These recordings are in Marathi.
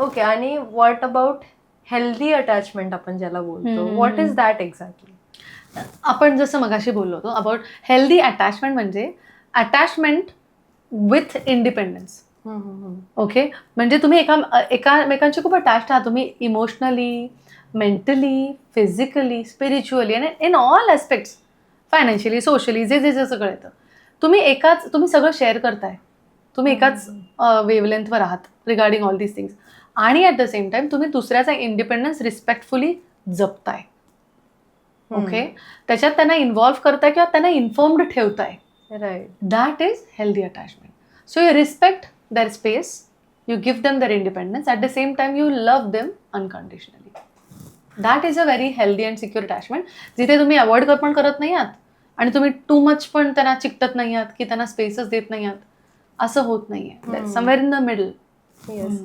ओके, आणि व्हॉट अबाउट हेल्दी अटॅचमेंट आपण ज्याला बोलतो, व्हॉट इज दॅट एक्झॅक्टली? आपण जसं मगाशी बोललो होतो अबाउट हेल्दी अटॅचमेंट म्हणजे अटॅचमेंट विथ इंडिपेंडन्स. ओके, म्हणजे तुम्ही एकामेकांशी खूप अटॅच्ड आहात, तुम्ही इमोशनली, मेंटली, फिजिकली, स्पिरिच्युअली आणि in all aspects, financially, socially, जे सगळं येतं. तुम्ही सगळं शेअर करताय, तुम्ही एकाच वेवलेंथवर आहात रिगार्डिंग ऑल दीज थिंग्स, आणि ॲट द सेम टाइम तुम्ही दुसऱ्याचा इंडिपेंडन्स रिस्पेक्टफुली जपताय. ओके, त्याच्यात त्यांना इन्व्हॉल्व्ह करताय किंवा त्यांना इन्फॉर्म्ड ठेवताय. Right. That is healthy attachment. So you respect their space, you give them their independence, at the same time you love them unconditionally. That is a very healthy and secure attachment. जिथे तुम्ही अवॉइड पण करत नाही आहात आणि तुम्ही टू मच पण त्यांना चिकटत नाही आहात की त्यांना स्पेसच देत नाही आहात, असं होत नाहीये. Somewhere in the middle. Yes.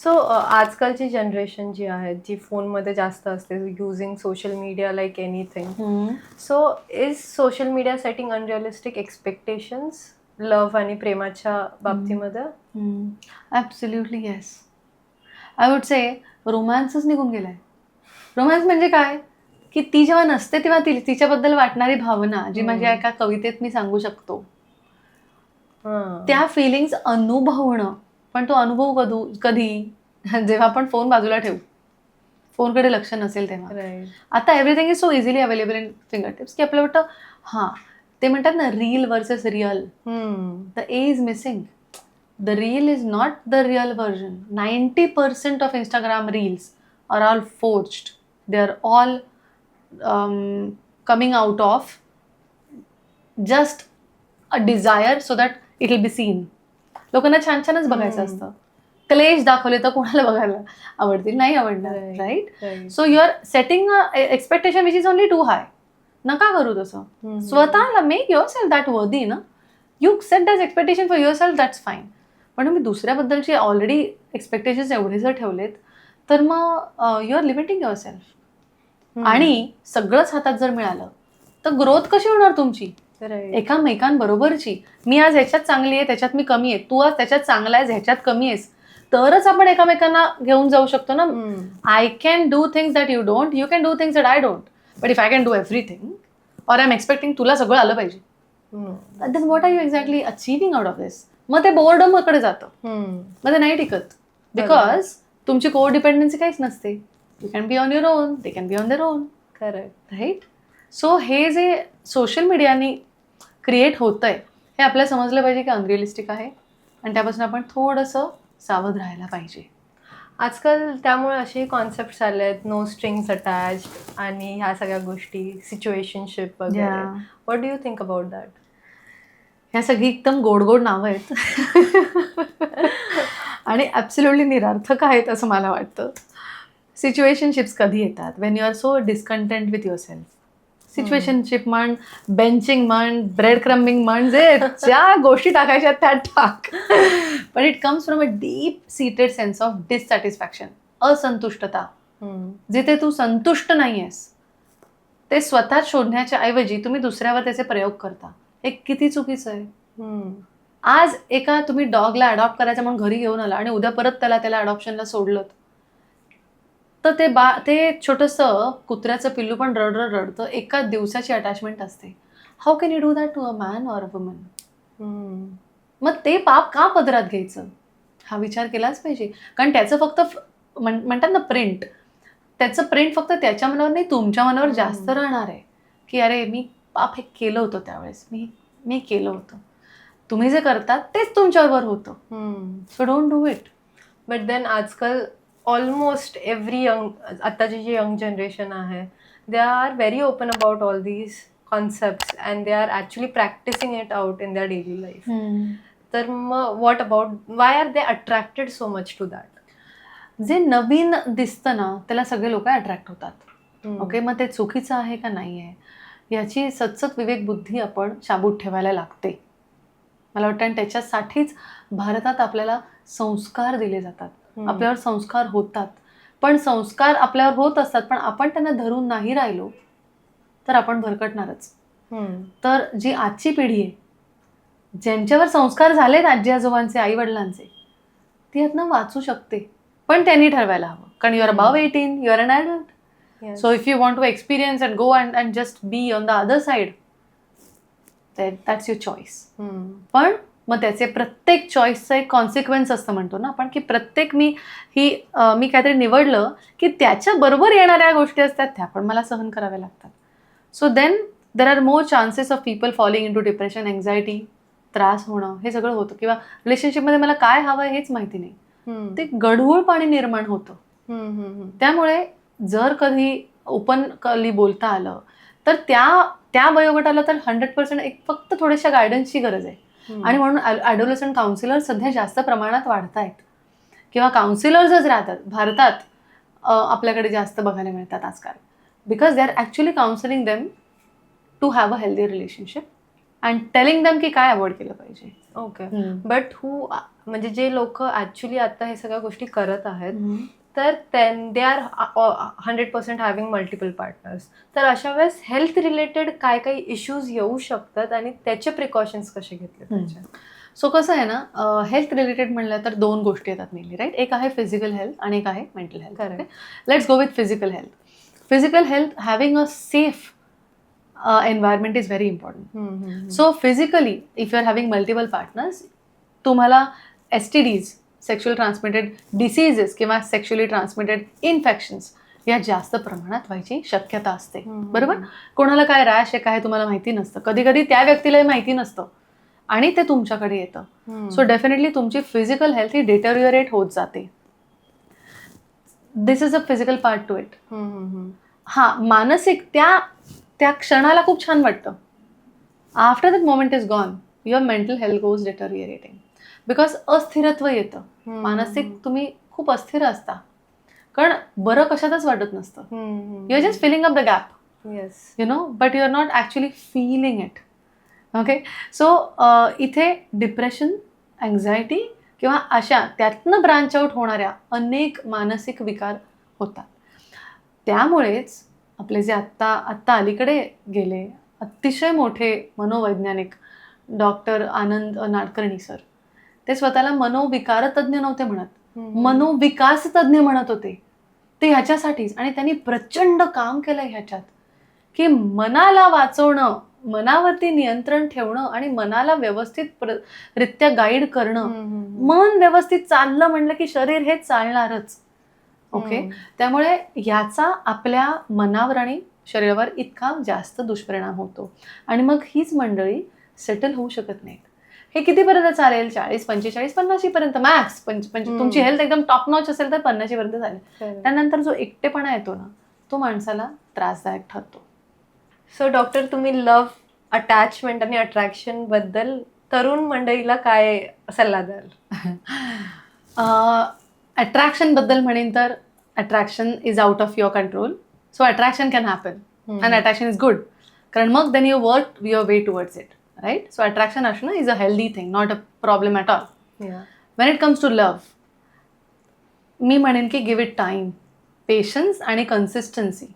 So आजकालची जनरेशन जी आहे, जी फोनमध्ये जास्त असते, using social media like anything. So is social media setting unrealistic expectations love आणि प्रेमाच्या बाबतीमध्ये? Absolutely yes. I would say रोमॅन्सच निघून गेलाय. रोमॅन्स म्हणजे काय की ती जेव्हा नसते तेव्हा तिच्याबद्दल वाटणारी भावना जी माझ्या एका कवितेत मी सांगू शकतो, त्या फिलिंग्स अनुभवणं. पण तो अनुभव कधी जेव्हा आपण फोन बाजूला ठेवू, फोनकडे लक्ष नसेल तेव्हा. आता everything is so easily available in finger tips की आपल्याला वाटतं हां, ते म्हणतात ना reel versus real. The A is missing. The reel is not the real version. 90% of Instagram reels are all forged. They are all coming out of just a desire so that it will be seen. लोकांना छान छानच बघायचं असतं. क्लेश दाखवले तर कोणाला बघायला आवडतील? नाही आवडणार, right? So you are setting expectation which is only too high. नका करू तसं. स्वतःला मेक युअर सेल्फ दॅट वर्दी ना. You set that expectation for your self, that's fine. पण तुम्ही दुसऱ्याबद्दलचे ऑलरेडी एक्सपेक्टेशन्स एवढे जर ठेवलेत तर मग you are limiting yourself. आणि सगळंच हातात जर मिळालं तर ग्रोथ कशी होणार तुमची एकामेकांबरोबरची? मी आज ह्याच्यात चांगली आहे, त्याच्यात मी कमी आहे, तू आज त्याच्यात चांगला आहेस, ह्याच्यात कमी आहेस, तरच आपण एकामेकांना घेऊन जाऊ शकतो ना. I can do things that you don't, you can do things that I don't, but if I can do everything or I am expecting तुला सगळं आलं पाहिजे, then what are you exactly achieving out of this? मग ते बोर्डमकडे जातं, मग ते नाही टिकत. बिकॉज तुमची को डिपेंडन्सी काहीच नसते. You can be on your own, they can be on their own. Correct, right? So हे जे सोशल मीडियानी क्रिएट होतंय हे आपल्याला समजलं पाहिजे की अनरिअलिस्टिक आहे आणि त्यापासून आपण थोडंसं सावध राहायला पाहिजे. आजकाल त्यामुळे असे कॉन्सेप्ट आले आहेत, नो स्ट्रिंग्स अटॅच्ड आणि ह्या सगळ्या गोष्टी, सिच्युएशनशिप वगैरे. What do you think about that? ह्या सगळी एकदम गोड गोड नावं आहेत आणि ॲब्सोल्युटली निरर्थक आहेत असं मला वाटतं. सिच्युएशनशिप्स कधी येतात? When you are so discontent with yourself. Situationship म्हण, बेंचिंग म्हण, ब्रेड क्रम्बिंग म्हण, जे ज्या गोष्टी टाकायच्या त्या टाक. पण it comes from a deep seated sense of dissatisfaction, असंतुष्टता. जिथे तू संतुष्ट नाही आहेस ते स्वतः शोधण्याच्या ऐवजी तुम्ही दुसऱ्यावर त्याचे प्रयोग करता. हे किती चुकीचं आहे. आज एका तुम्ही डॉगला अडॉप्ट करायचं म्हणून घरी घेऊन आला आणि उद्या परत त्याला अडॉप्शनला सोडलं तर ते छोटंसं कुत्र्याचं पिल्लू पण रडतं. एका दिवसाची अटॅचमेंट असते. How can you do that to a man or a woman? मग ते पाप का पदरात घ्यायचं हा विचार केलाच पाहिजे. कारण त्याचं फक्त म्हणतात ना प्रिंट, त्याचं प्रिंट फक्त त्याच्या मनावर नाही तुमच्या मनावर जास्त राहणार आहे की अरे मी पाप हे केलं होतं त्यावेळेस, मी केलं होतं. तुम्ही जे करतात तेच तुमच्यावर होतं. So don't do it. But then आजकाल ऑलमोस्ट एव्हरी आताची जी यंग जनरेशन आहे, they are very open about all these concepts and they are actually practising it out in their daily life. तर मग what about, why are they attracted so much to that? जे नवीन दिसतं ना त्याला सगळे लोक अट्रॅक्ट होतात. ओके, मग ते चुकीचं आहे का नाही आहे याची सतसत विवेक बुद्धी आपण शाबूत ठेवायला लागते मला वाटतं. आणि त्याच्यासाठीच भारतात आपल्याला संस्कार दिले जातात, आपल्यावर संस्कार होतात. पण संस्कार आपल्यावर होत असतात पण आपण त्यांना धरून नाही राहिलो तर आपण भरकटणारच. तर जी आजची पिढी आहे ज्यांच्यावर संस्कार झालेत आजी आजोबांचे, आई वडिलांचे, ती यातनं वाचू शकते. पण त्यांनी ठरवायला हवं, कारण you are above 18, you are an adult. Yes. So if you want to experience and go and just be on the other side, then that's your choice. Hmm. पण मग त्याचे प्रत्येक चॉईसचं एक कॉन्सिक्वेन्स असतं म्हणतो ना आपण, की प्रत्येक मी काहीतरी निवडलं की त्याच्या बरोबर येणाऱ्या गोष्टी असतात त्या पण मला सहन कराव्या लागतात. So then there are more chances of people falling in to depression, anxiety, त्रास होणं हे सगळं होतं. किंवा रिलेशनशिपमध्ये मला काय हवं आहे हेच माहिती नाही, Hmm. ते गढूळ पाणी निर्माण होतं. त्यामुळे जर कधी ओपनली बोलता आलं तर त्या वयोगटाला तर 100% एक फक्त थोड्याशा गायडन्सची गरज आहे. आणि म्हणून ॲडोलसंट काउन्सिलर सध्या जास्त प्रमाणात वाढत आहेत, किंवा काउन्सिलर्सच राहतात भारतात. आपल्याकडे जास्त बघायला मिळतात आजकाल, because they are actually counselling them to have a healthy relationship and telling them की काय अवॉइड केलं पाहिजे. ओके. बट म्हणजे जे लोक ऍक्च्युली आता हे सगळ्या गोष्टी करत आहेत, तर they are 100% having multiple partners. तर अशा वेळेस हेल्थ रिलेटेड काय काही इश्यूज येऊ शकतात आणि त्याचे प्रिकॉशन्स कसे घेतले पाहिजे? सो कसं आहे ना, हेल्थ रिलेटेड म्हणलं तर 2 गोष्टी येतात मेनली, राईट. एक आहे फिजिकल हेल्थ आणि एक आहे mental health. Let's go with physical health. Physical health, having a safe environment is very important. So physically if you are having multiple partners, तुम्हाला STDs, सेक्शुअल ट्रान्समिटेड डिसीजेस किंवा सेक्शुअली ट्रान्समिटेड इन्फेक्शन्स या जास्त प्रमाणात व्हायची शक्यता असते. बरोबर. कोणाला काय रॅश आहे काय तुम्हाला माहिती नसतं, कधी कधी त्या व्यक्तीलाही माहिती नसतं आणि ते तुमच्याकडे येतं. सो डेफिनेटली तुमची फिजिकल हेल्थ ही डिटेरियोरेट होत जाते. This is a physical part to it. मानसिक त्या क्षणाला खूप छान वाटतं. After that moment is gone, your mental health goes deteriorating, because अस्थिरत्व येतं. मानसिक तुम्ही खूप अस्थिर असता, कारण बरं कशातच वाटत नसतं. You are just filling up the gap, you know, but you are not actually feeling it. Okay. So इथे डिप्रेशन, अँझायटी किंवा अशा त्यातनं ब्रांच आउट होणाऱ्या अनेक मानसिक विकार होतात. त्यामुळेच आपले जे आत्ता अलीकडे गेले अतिशय मोठे मनोवैज्ञानिक डॉक्टर आनंद नाडकर्णी सर, ते स्वतःला मनोविकार तज्ज्ञ नव्हते म्हणत, मनोविकास तज्ज्ञ म्हणत होते. ते ह्याच्यासाठीच, आणि त्यांनी प्रचंड काम केलं ह्याच्यात, की मनाला वाचवणं, मनावरती नियंत्रण ठेवणं आणि मनाला व्यवस्थित रित्या गाईड करणं. मन व्यवस्थित चाललं म्हणलं की शरीर हे चालणारच. ओके. त्यामुळे याचा आपल्या मनावर आणि शरीरावर इतका जास्त दुष्परिणाम होतो, आणि मग हीच मंडळी सेटल होऊ शकत नाहीत. हे कितीपर्यंत चालेल? 40, 45, 50 पर्यंत मॅक्स. तुमची हेल्थ एकदम टॉप नॉच असेल तर 50 पर्यंत चालेल. त्यानंतर जो एकटेपणा येतो ना, तो माणसाला त्रासदायक ठरतो. सो डॉक्टर, तुम्ही लव्ह, अटॅचमेंट आणि अट्रॅक्शन बद्दल तरुण मंडळीला काय सल्ला द्याल? अट्रॅक्शन बद्दल म्हणेन तर attraction is out of your control. So attraction can happen and attraction is good, कारण मग then you work your way towards it, right. So attraction असणं is a healthy thing, not a problem at all. When it comes to love, मी म्हणेन की गिव्ह इट टाईम, पेशन्स आणि कन्सिस्टन्सी.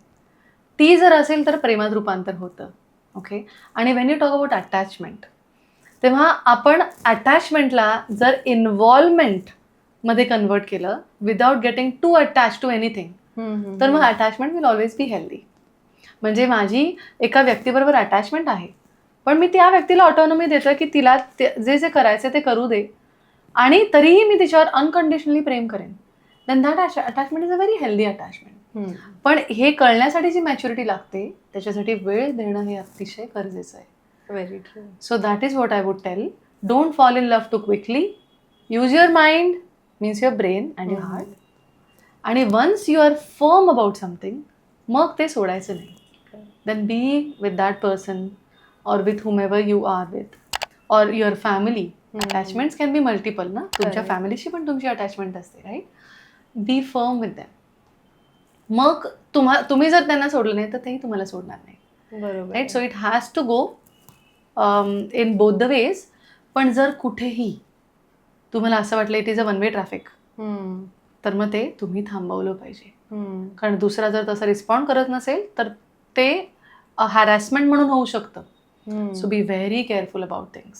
ती जर असेल तर प्रेमात रूपांतर होतं. ओके. आणि when you talk about attachment, तेव्हा आपण अटॅचमेंटला जर इन्व्हॉल्वमेंटमध्ये कन्वर्ट केलं without getting to attach to anything, तर मग attachment will always be healthy. म्हणजे माझी एका व्यक्तीबरोबर अटॅचमेंट आहे, पण मी त्या व्यक्तीला ऑटोनॉमी देतोय की तिला जे जे करायचं ते करू दे, आणि तरीही मी तिच्यावर अनकंडिशनली प्रेम करेन, then that attachment is a very healthy attachment. पण हे कळण्यासाठी जी मॅच्युरिटी लागते, त्याच्यासाठी वेळ देणं हे अतिशय गरजेचं आहे. Very true. So that is what I would tell. Don't fall in love too quickly. Use your mind, means your brain and your heart. आणि once you are firm about something, मग ते सोडायचं नाही. Then be with that person or with whomever you are with, or your family. Attachments can be multiple ना, तुमच्या फॅमिलीशी पण तुमची अटॅचमेंट असते, right. Be firm with them. मग तुम्ही जर त्यांना सोडलं नाही तर तेही तुम्हाला सोडणार नाही, बरोबर, right. So it has to go in both the ways. पण जर कुठेही तुम्हाला असं वाटलं it is a one way traffic, तर मग ते तुम्ही थांबवलं पाहिजे. कारण दुसरा जर तसा रिस्पॉन्ड करत नसेल तर ते हॅरॅसमेंट म्हणून होऊ शकतं. So be very careful about things.